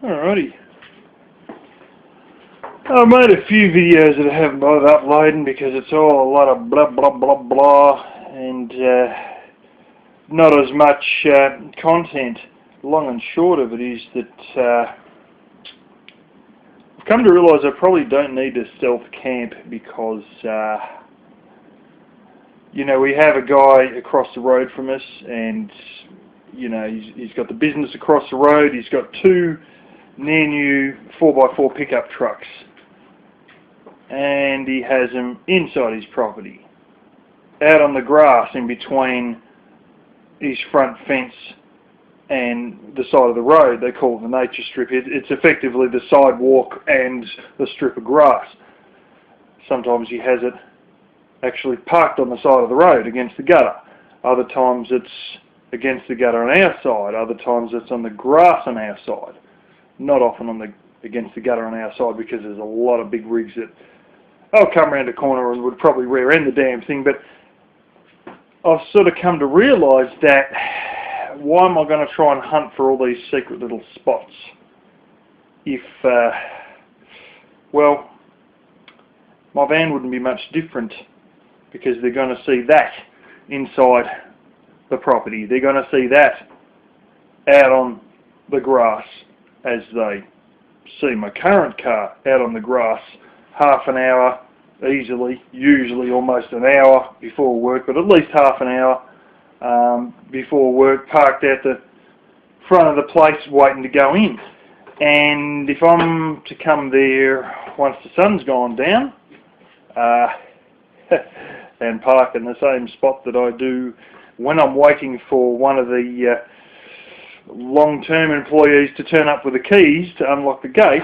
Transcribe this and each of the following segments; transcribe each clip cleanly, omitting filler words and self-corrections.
Alrighty. I made a few videos that I haven't bothered uploading because it's all a lot of blah blah blah blah and not as much content. Long and short of it is that I've come to realise I probably don't need to stealth camp because you know, we have a guy across the road from us, and you know, he's got the business across the road. He's got two near new 4x4 pickup trucks, and he has them inside his property, out on the grass in between his front fence and the side of the road. They call it the nature strip. It's effectively the sidewalk and the strip of grass. Sometimes he has it actually parked on the side of the road against the gutter. Other times it's against the gutter on our side. Other times it's on the grass on our side. Not often against the gutter on our side because there's a lot of big rigs that I'll come around the corner and would probably rear end the damn thing. But I've sort of come to realise that why am I going to try and hunt for all these secret little spots if, well, my van wouldn't be much different, because they're going to see that inside the property. They're going to see that out on the grass as they see my current car out on the grass half an hour easily, usually almost an hour before work, but at least half an hour before work, parked at the front of the place waiting to go in. And if I'm to come there once the sun's gone down and park in the same spot that I do when I'm waiting for one of the long-term employees to turn up with the keys to unlock the gate,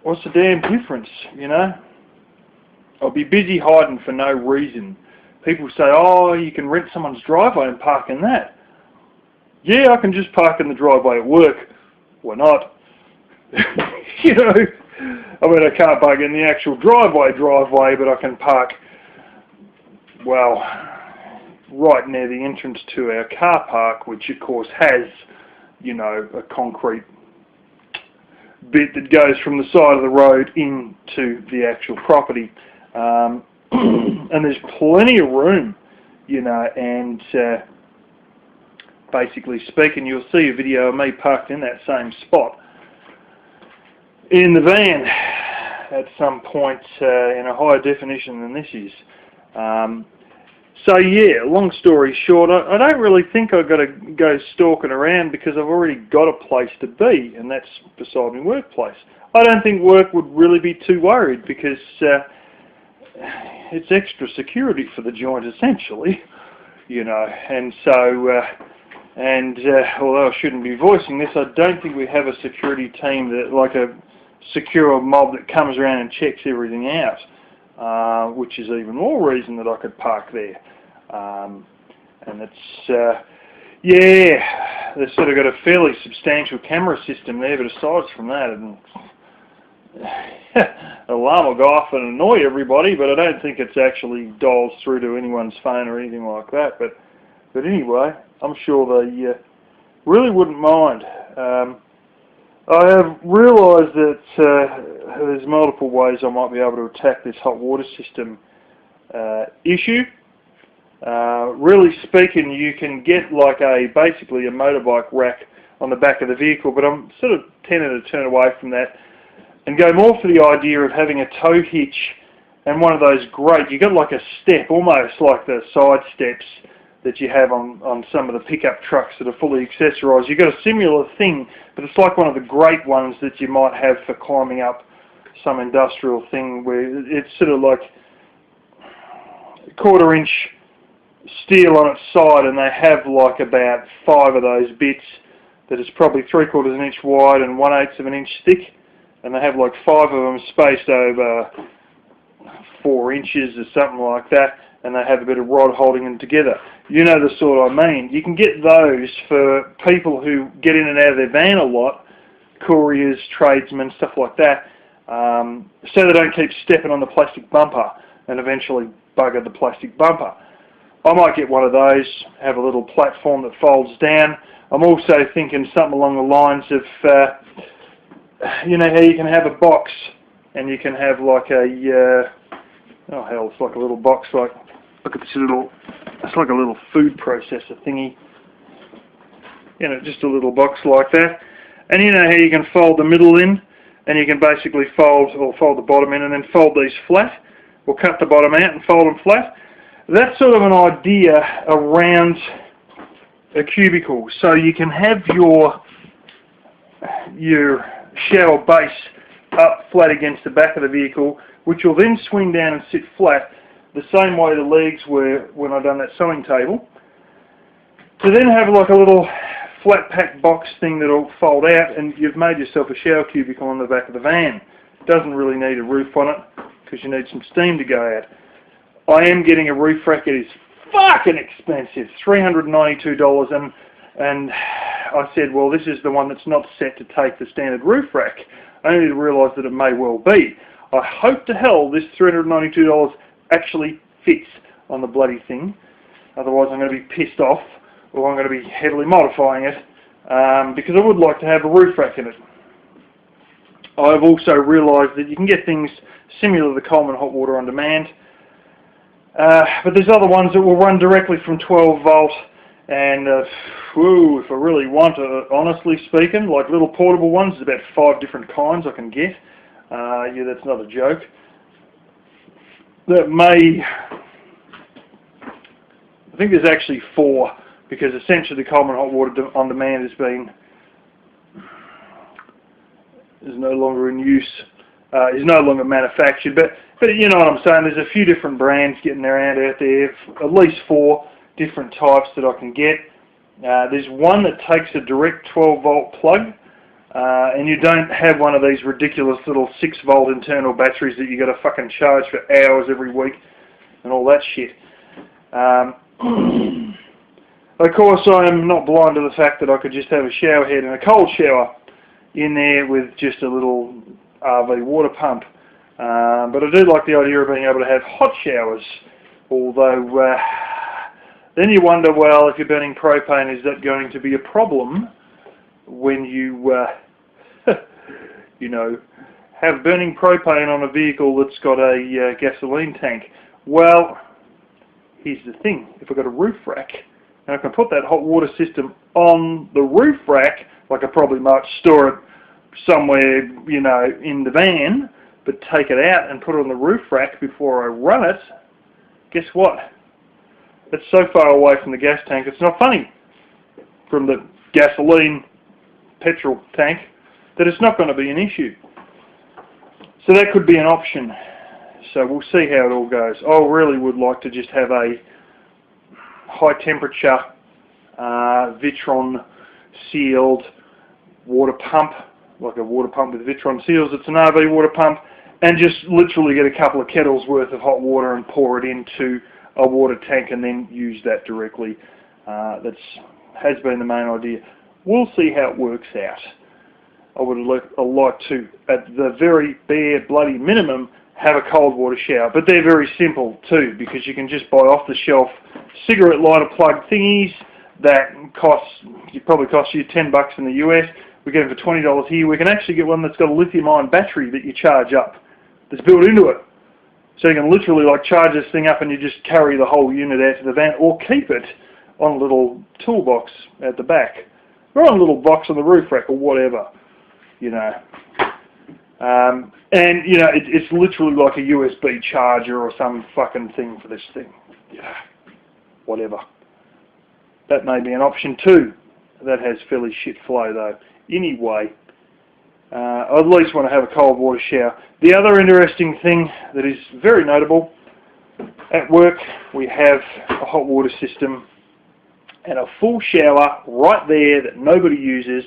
what's the damn difference, you know? I'll be busy hiding for no reason. People say, oh, you can rent someone's driveway and park in that. Yeah, I can just park in the driveway at work. Why not? You know, I mean, I can't park in the actual driveway, but I can park, well, right near the entrance to our car park, which of course has, you know, a concrete bit that goes from the side of the road into the actual property. And there's plenty of room, you know, and basically speaking, you'll see a video of me parked in that same spot in the van at some point in a higher definition than this is. So yeah, long story short, I don't really think I've got to go stalking around because I've already got a place to be, and that's beside my workplace. I don't think work would really be too worried because it's extra security for the joint essentially, you know, and so, although I shouldn't be voicing this, I don't think we have a security team that, like a secure mob that comes around and checks everything out, which is even more reason that I could park there. And it's, yeah, they've sort of got a fairly substantial camera system there, but aside from that, an alarm will go off and annoy everybody, but I don't think it's actually dials through to anyone's phone or anything like that. But anyway, I'm sure they really wouldn't mind. I have realised that there's multiple ways I might be able to attack this hot water system issue. Really speaking, you can get like basically a motorbike rack on the back of the vehicle, but I'm sort of tending to turn away from that and go more for the idea of having a tow hitch and one of those great, you got like a step, almost like the side steps that you have on some of the pickup trucks that are fully accessorised. You've got a similar thing, but it's like one of the great ones that you might have for climbing up some industrial thing where it's sort of like a 1/4 inch steel on its side, and they have like about 5 of those bits that is probably 3/4 inch wide and 1/8 of an inch thick, and they have like 5 of them spaced over 4 inches or something like that, and they have a bit of rod holding them together. You know the sort I mean. You can get those for people who get in and out of their van a lot, couriers, tradesmen, stuff like that, so they don't keep stepping on the plastic bumper and eventually bugger the plastic bumper. I might get one of those, have a little platform that folds down. I'm also thinking something along the lines of, you know how you can have a box and you can have like a, oh hell, it's like a little box, like, look at this little, it's like a little food processor thingy. You know, just a little box like that. And you know how you can fold the middle in, and you can basically fold the bottom in and then fold these flat, or cut the bottom out and fold them flat. That's sort of an idea around a cubicle. So you can have your shower base up flat against the back of the vehicle, which will then swing down and sit flat, the same way the legs were when I done that sewing table. To then have like a little flat pack box thing that'll fold out, and you've made yourself a shower cubicle on the back of the van. Doesn't really need a roof on it because you need some steam to go out. I am getting a roof rack. It is fucking expensive, $392, and I said, well, this is the one that's not set to take the standard roof rack, only to realise that it may well be. I hope to hell this $392 actually fits on the bloody thing, otherwise I'm going to be pissed off, or I'm going to be heavily modifying it, because I would like to have a roof rack in it. I've also realised that you can get things similar to the Coleman hot water on demand, but there's other ones that will run directly from 12 volt, and if I really want to, honestly speaking, like little portable ones, there's about 5 different kinds I can get. Yeah, that's not a joke. That may, I think there's actually 4, because essentially the Coleman hot water on demand is no longer in use, is no longer manufactured, but you know what I'm saying, there's a few different brands getting around out there, at least 4 different types that I can get. There's one that takes a direct 12 volt plug, and you don't have one of these ridiculous little 6 volt internal batteries that you got to fucking charge for hours every week and all that shit. Of course, I am not blind to the fact that I could just have a shower head and a cold shower in there with just a little RV water pump. But I do like the idea of being able to have hot showers, although then you wonder, well, if you're burning propane, is that going to be a problem when you, you know, have burning propane on a vehicle that's got a gasoline tank? Well, here's the thing. If I've got a roof rack, and I can put that hot water system on the roof rack, like I probably might store it somewhere, you know, in the van, but take it out and put it on the roof rack before I run it, guess what? It's so far away from the gas tank, it's not funny, from the gasoline petrol tank, that it's not going to be an issue. So that could be an option. So we'll see how it all goes. I really would like to just have a high temperature Victron sealed water pump, like a water pump with Victron seals. It's an RV water pump, and just literally get a couple of kettles worth of hot water and pour it into a water tank and then use that directly. Has been the main idea. We'll see how it works out. I would like to, at the very bare bloody minimum, have a cold water shower, but they're very simple too, because you can just buy off the shelf cigarette lighter plug thingies that probably cost you $10 in the US. We get them for $20 here. We can actually get one that's got a lithium-ion battery that you charge up, that's built into it. So you can literally like charge this thing up and you just carry the whole unit out to the van, or keep it on a little toolbox at the back, or on a little box on the roof rack, or whatever, you know. And you know, it's literally like a USB charger or some fucking thing for this thing. Yeah, whatever. That may be an option too. That has fairly shit flow though. Anyway, I at least want to have a cold water shower. The other interesting thing that is very notable, at work we have a hot water system and a full shower right there that nobody uses.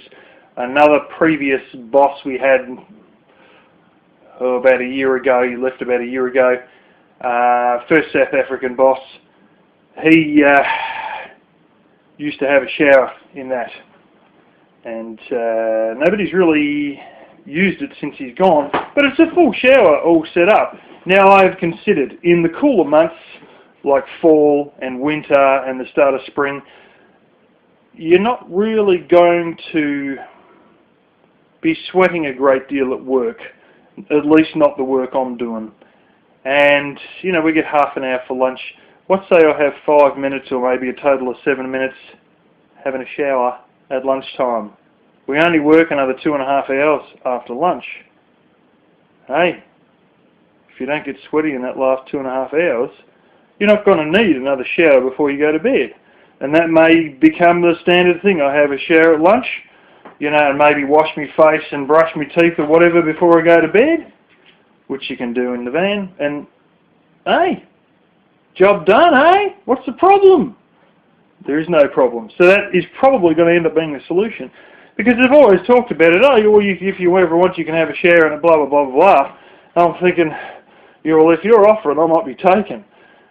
Another previous boss we had about a year ago, he left about a year ago, first South African boss, he used to have a shower in that, and nobody's really used it since he's gone, but it's a full shower all set up. Now I've considered in the cooler months like fall and winter and the start of spring, you're not really going to be sweating a great deal at work, at least not the work I'm doing. And, you know, we get half an hour for lunch. Let's say I have 5 minutes or maybe a total of 7 minutes having a shower at lunchtime. We only work another 2.5 hours after lunch. Hey, if you don't get sweaty in that last 2.5 hours, you're not going to need another shower before you go to bed. And that may become the standard thing. I have a shower at lunch, you know, and maybe wash my face and brush my teeth or whatever before I go to bed, which you can do in the van. And, hey, job done, hey? What's the problem? There is no problem. So that is probably going to end up being the solution. Because they've always talked about it, oh, well, if you ever want, you can have a shower and blah, blah, blah, blah. And I'm thinking, yeah, well, if you're offering, I might be taken.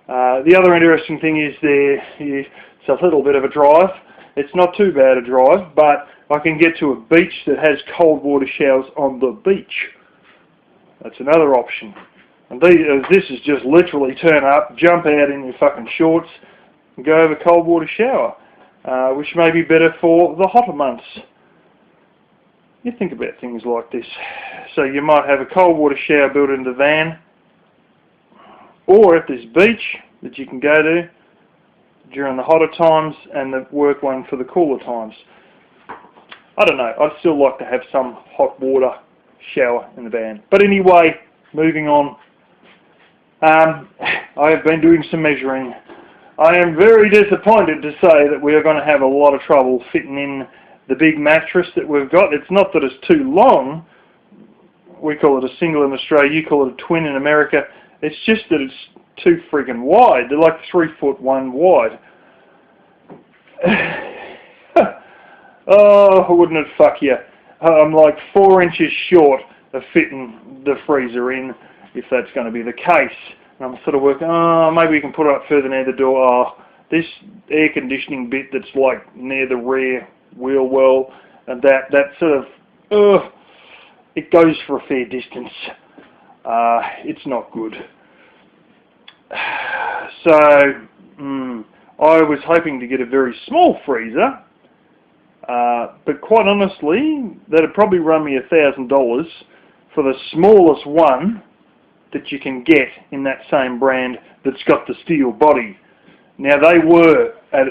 The other interesting thing is it's a little bit of a drive. It's not too bad a drive, but I can get to a beach that has cold water showers on the beach. That's another option. And this is just literally turn up, jump out in your fucking shorts, and go have a cold water shower, which may be better for the hotter months. You think about things like this. So you might have a cold water shower built in the van, or at this beach that you can go to during the hotter times and the work one for the cooler times. I don't know, I'd still like to have some hot water shower in the van. But anyway, moving on. I have been doing some measuring. I am very disappointed to say that we are going to have a lot of trouble fitting in the big mattress that we've got. It's not that it's too long. We call it a single in Australia, you call it a twin in America. It's just that it's too friggin' wide. They're like 3'1" wide. Oh, wouldn't it fuck you? I'm like 4 inches short of fitting the freezer in, if that's going to be the case. And I'm sort of working, oh, maybe we can put it up further near the door. Oh, this air conditioning bit that's like near the rear wheel well, and that sort of, it goes for a fair distance. It's not good. So, I was hoping to get a very small freezer, but quite honestly, that'd probably run me $1,000 for the smallest one that you can get in that same brand that's got the steel body. Now they were, at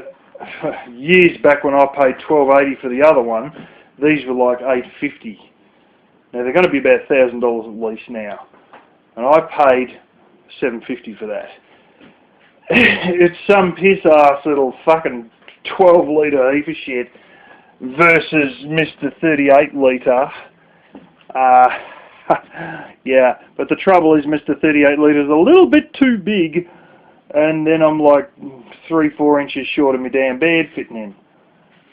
years back when I paid $1,280 for the other one, these were like $850. Now they're going to be about $1,000 at least now, and I paid $750 for that. It's some piss-ass little fucking 12-litre heap of shit versus Mr. 38-litre. Yeah, but the trouble is Mr. 38-litre is a little bit too big, and then I'm like 3-4 inches short of my damn bed fitting in.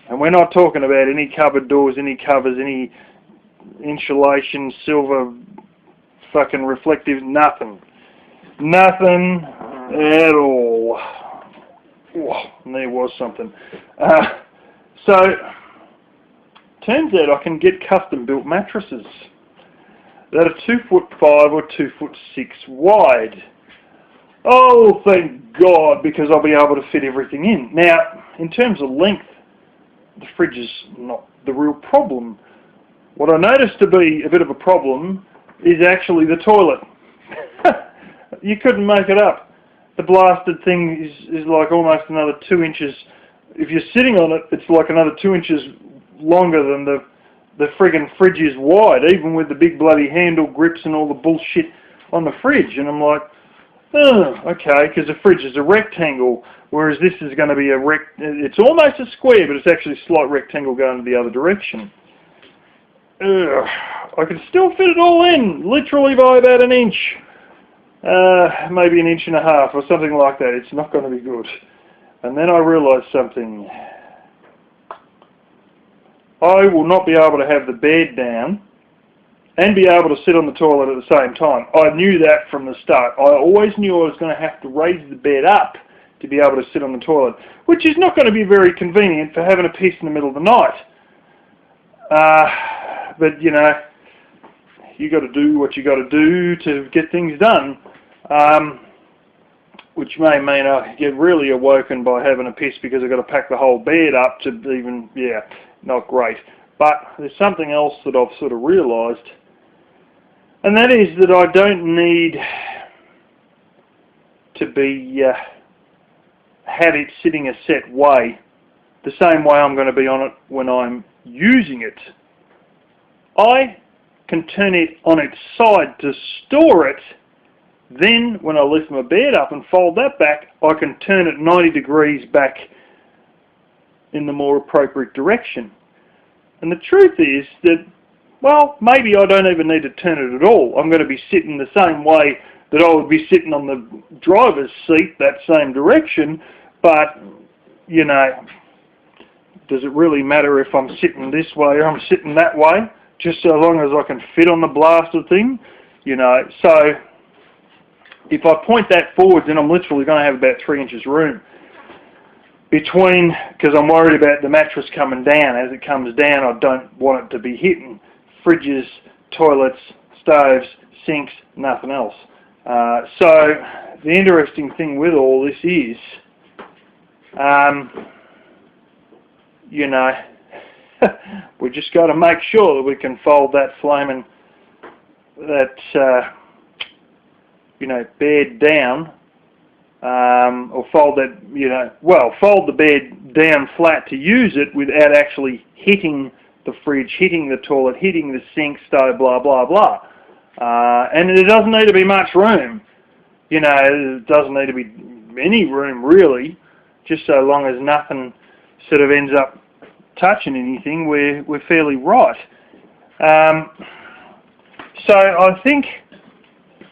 And we're not talking about any cupboard doors, any covers, any insulation, silver, fucking reflective, nothing. Nothing at all. Whoa, and there was something. So, turns out I can get custom built mattresses that are 2'5" or 2'6" wide. Oh, thank God, because I'll be able to fit everything in. Now, in terms of length, the fridge is not the real problem. What I noticed to be a bit of a problem is actually the toilet. You couldn't make it up. The blasted thing is like almost another 2 inches. If you're sitting on it, it's like another 2 inches longer than the friggin' fridge is wide, even with the big bloody handle grips and all the bullshit on the fridge. And I'm like, oh, okay, because the fridge is a rectangle, whereas this is going to be it's almost a square, but it's actually a slight rectangle going the other direction. I can still fit it all in, literally by about an inch. Maybe an inch and a half or something like that. It's not going to be good. And then I realised something. I will not be able to have the bed down and be able to sit on the toilet at the same time. I knew that from the start. I always knew I was going to have to raise the bed up to be able to sit on the toilet, which is not going to be very convenient for having a piss in the middle of the night. But, you know, you got to do what you got to do to get things done. which may mean I get really awoken by having a piss because I've got to pack the whole bed up to even, yeah, not great. But there's something else that I've sort of realised, and that is that I don't need to be have it sitting a set way, the same way I'm going to be on it when I'm using it. I can turn it on its side to store it. Then when I lift my bed up and fold that back, I can turn it 90 degrees back in the more appropriate direction. And the truth is that, well, maybe I don't even need to turn it at all. I'm going to be sitting the same way that I would be sitting on the driver's seat, that same direction. But, you know, does it really matter if I'm sitting this way or I'm sitting that way? Just so long as I can fit on the blasted thing, you know. So if I point that forward, then I'm literally going to have about 3 inches room between, because I'm worried about the mattress coming down. As it comes down, I don't want it to be hitting fridges, toilets, stoves, sinks, nothing else. So the interesting thing with all this is, you know, we just got to make sure that we can fold that flaming, you know, bed down, or fold that, you know, well, fold the bed down flat to use it without actually hitting the fridge, hitting the toilet, hitting the sink, stove, blah, blah, blah. And it doesn't need to be much room. You know, it doesn't need to be any room, really, just so long as nothing sort of ends up touching anything, we're fairly right. So I think,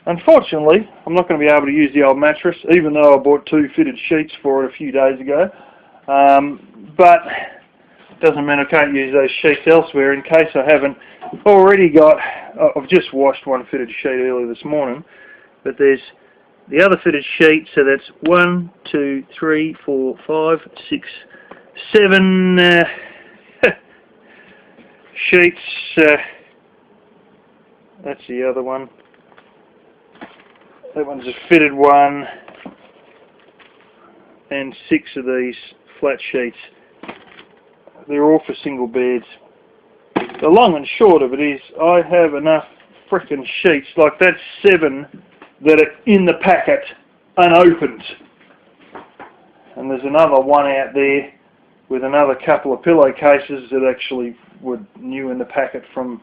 unfortunately, I'm not going to be able to use the old mattress, even though I bought 2 fitted sheets for it a few days ago. But it doesn't mean I can't use those sheets elsewhere. In case I haven't already got, I've just washed 1 fitted sheet earlier this morning, but there's the other fitted sheet, so that's 1, 2, 3, 4, 5, 6, 7 sheets. That's the other one. That one's a fitted one, and 6 of these flat sheets. They're all for single beds. The long and short of it is, I have enough frickin' sheets, like that's 7 that are in the packet unopened. And there's another one out there with another couple of pillowcases that actually were new in the packet from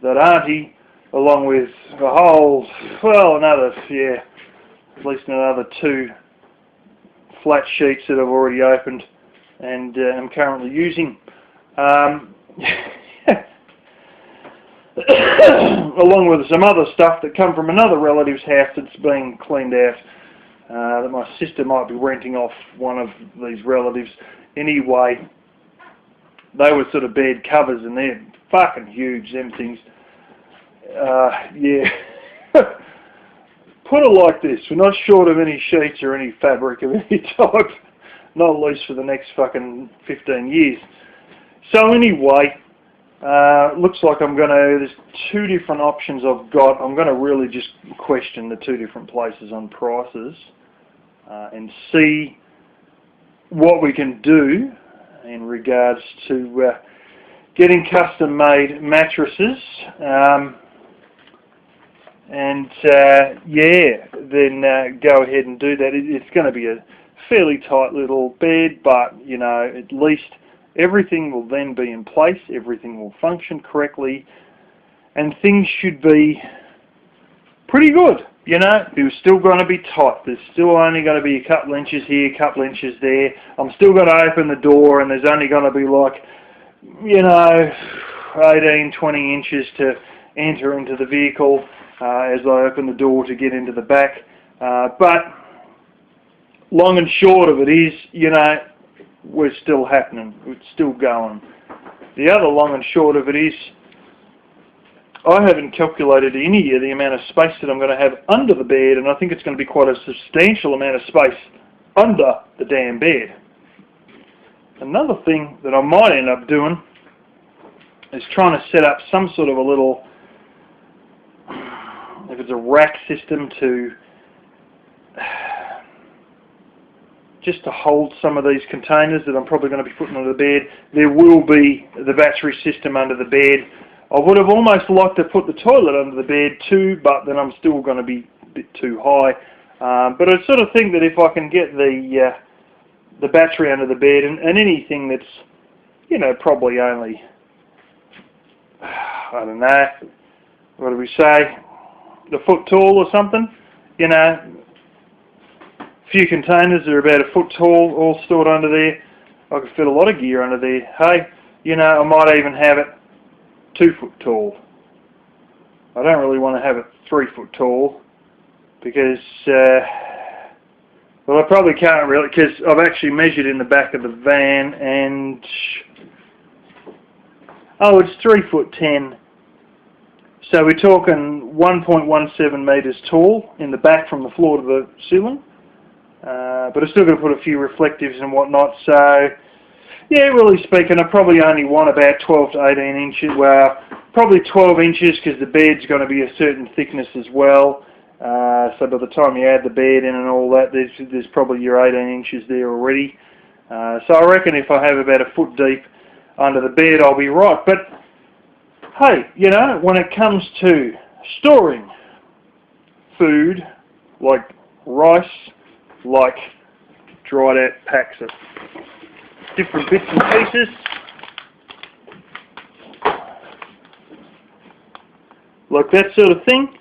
that auntie, along with a whole, well, another, yeah, at least another 2 flat sheets that I've already opened and am currently using. Along with some other stuff that come from another relative's house that's being cleaned out, that my sister might be renting off one of these relatives. Anyway, they were sort of bed covers and they're fucking huge, them things. Yeah. Put it like this, we're not short of any sheets or any fabric of any type, not at least for the next fucking 15 years. So anyway, looks like there's 2 different options I've got. I'm going to really just question the 2 different places on prices and see what we can do in regards to getting custom-made mattresses. Yeah, then go ahead and do that. It's going to be a fairly tight little bed, but, you know, at least everything will then be in place, everything will function correctly, and things should be pretty good. You know, it was still going to be tight. There's still only going to be a couple inches here, a couple inches there. I'm still going to open the door, and there's only going to be like, you know, 18, 20 inches to enter into the vehicle as I open the door to get into the back. But long and short of it is, you know, we're still happening. It's still going. The other long and short of it is, I haven't calculated any of the amount of space that I'm going to have under the bed, and I think it's going to be quite a substantial amount of space under the damn bed. Another thing that I might end up doing is trying to set up some sort of a little, if it's a rack system to just to hold some of these containers that I'm probably going to be putting under the bed. There will be the battery system under the bed. I would have almost liked to put the toilet under the bed too, but then I'm still going to be a bit too high. But I sort of think that if I can get the battery under the bed and anything that's, you know, probably only, I don't know, what do we say, a foot tall or something, you know, few containers that are about a foot tall, all stored under there. I could fit a lot of gear under there. Hey, you know, I might even have it 2 foot tall. I don't really want to have it 3 foot tall because, well, I probably can't really, because I've actually measured in the back of the van and, oh, it's 3'10". So we're talking 1.17 metres tall in the back from the floor to the ceiling. But I've still got to put a few reflectives and whatnot, so yeah, really speaking, I probably only want about 12 to 18 inches, well, probably 12 inches because the bed's going to be a certain thickness as well, so by the time you add the bed in and all that, there's probably your 18 inches there already, so I reckon if I have about a foot deep under the bed I'll be right. But hey, you know, when it comes to storing food like rice, like dried out packs of different bits and pieces, like that sort of thing,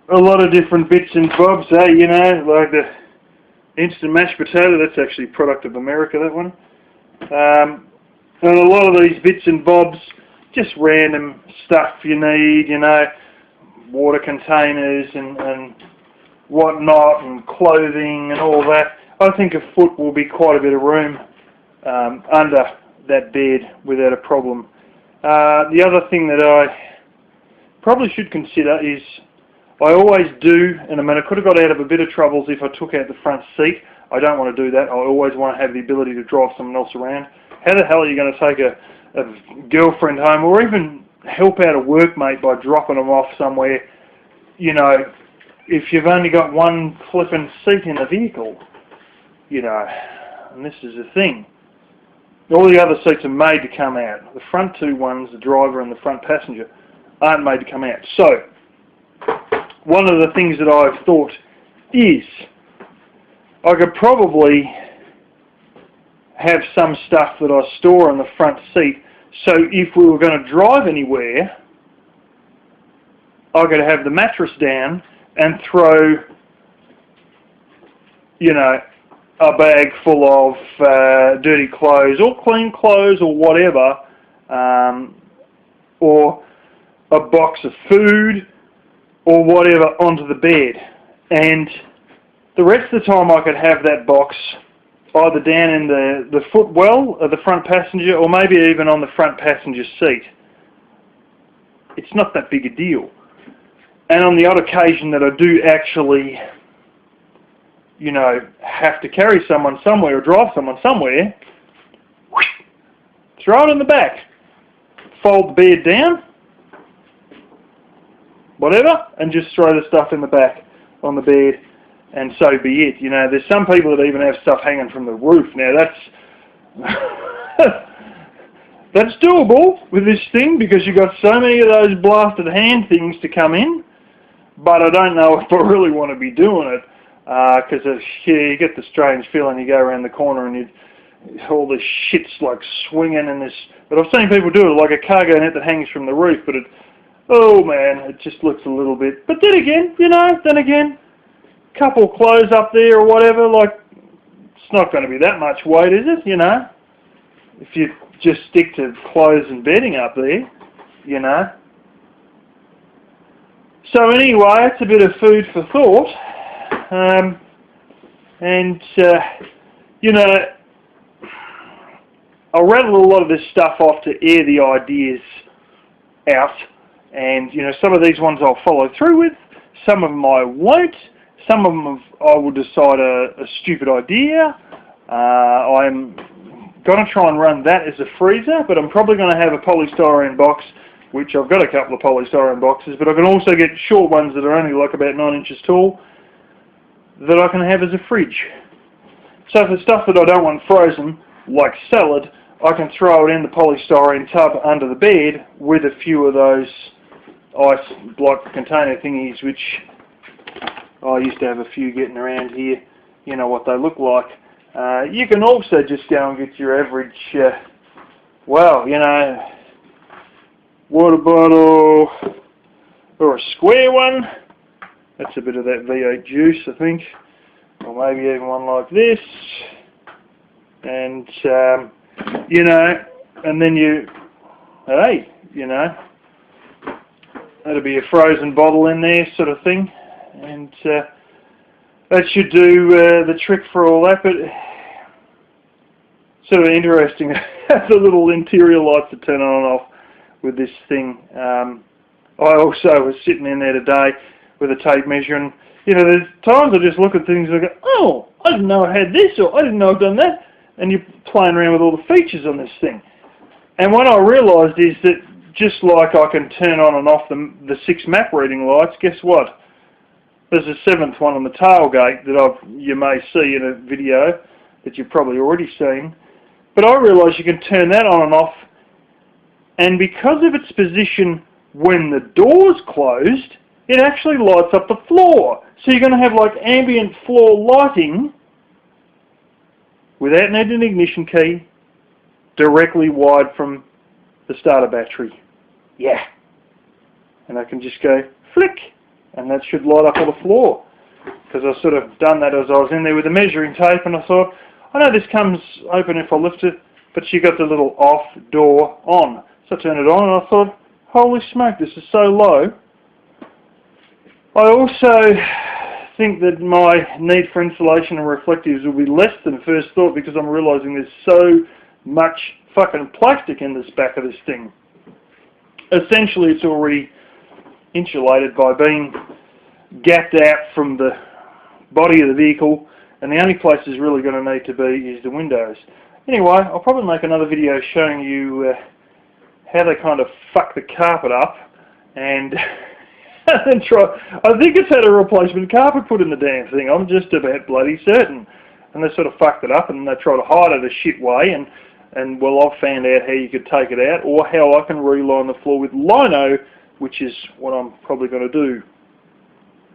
a lot of different bits and bobs, you know, like the instant mashed potato, that's actually a product of America, that one, and a lot of these bits and bobs, just random stuff you need, you know, water containers and whatnot, and clothing and all that. I think a foot will be quite a bit of room under that bed without a problem. The other thing that I probably should consider is, I always do, and I mean I could have got out of a bit of troubles if I took out the front seat. I don't want to do that. I always want to have the ability to drive someone else around. How the hell are you going to take a girlfriend home, or even help out a workmate by dropping them off somewhere, you know, if you've only got one flipping seat in the vehicle, you know, and this is the thing. All the other seats are made to come out. The front two ones, the driver and the front passenger, aren't made to come out. So, one of the things that I've thought is, I could probably have some stuff that I store in the front seat, so if we were going to drive anywhere, I could have the mattress down and throw, you know, a bag full of dirty clothes or clean clothes or whatever, or a box of food or whatever onto the bed. And the rest of the time I could have that box either down in the footwell of the front passenger, or maybe even on the front passenger seat. It's not that big a deal. And on the odd occasion that I do actually, you know, have to carry someone somewhere or drive someone somewhere, throw it in the back, fold the bed down, whatever, and just throw the stuff in the back on the bed, and so be it. You know, there's some people that even have stuff hanging from the roof. Now that's that's doable with this thing, because you've got so many of those blasted hand things to come in. But I don't know if I really want to be doing it, because you get the strange feeling. You go around the corner and all this shit's like swinging and this. But I've seen people do it like a cargo net that hangs from the roof. But oh man, it just looks a little bit. But then again, you know, couple of clothes up there or whatever, like, it's not going to be that much weight, is it, you know, if you just stick to clothes and bedding up there, you know. So anyway, it's a bit of food for thought, and you know, I'll rattle a lot of this stuff off to air the ideas out, and you know, some of these ones I'll follow through with, some of them I won't. Some of them I will decide a stupid idea. I'm going to try and run that as a freezer, but I'm probably going to have a polystyrene box, which I've got a couple of polystyrene boxes, but I can also get short ones that are only like about 9 inches tall. that I can have as a fridge. So for stuff that I don't want frozen, like salad, I can throw it in the polystyrene tub under the bed with a few of those ice block container thingies, which I used to have a few getting around here. You know what they look like. You can also just go and get your average, well, you know, water bottle or a square one. That's a bit of that V8 juice, I think. Or maybe even one like this. And, you know, and then hey, you know, that'll be a frozen bottle in there sort of thing. And that should do the trick for all that. But sort of interesting, the little interior lights are turn on and off with this thing. I also was sitting in there today with a tape measure, and you know, there's times I just look at things and I go, oh, I didn't know I had this, or I didn't know I'd done that, and you're playing around with all the features on this thing. And what I realised is that just like I can turn on and off the 6 map reading lights, guess what? There's a 7th one on the tailgate that you may see in a video that you've probably already seen. But I realised you can turn that on and off, and because of its position when the door's closed, it actually lights up the floor. So you're going to have like ambient floor lighting without needing an ignition key, directly wired from the starter battery. Yeah. And I can just go flick, and that should light up all the floor. Because I sort of done that as I was in there with the measuring tape, and I thought, I know this comes open if I lift it, but you got the little off door on. So I turned it on and I thought, holy smoke, this is so low. I also think that my need for insulation and reflectives will be less than first thought, because I'm realising there's so much fucking plastic in this back of this thing. Essentially it's already insulated by being gapped out from the body of the vehicle, and the only place it's really going to need to be is the windows. Anyway, I'll probably make another video showing you how they kind of fuck the carpet up, and then I think it's had a replacement carpet put in the damn thing. I'm just about bloody certain. And they sort of fucked it up, and they try to hide it a shit way, and well, I've found out how you could take it out, or how I can reline the floor with lino, which is what I'm probably going to do.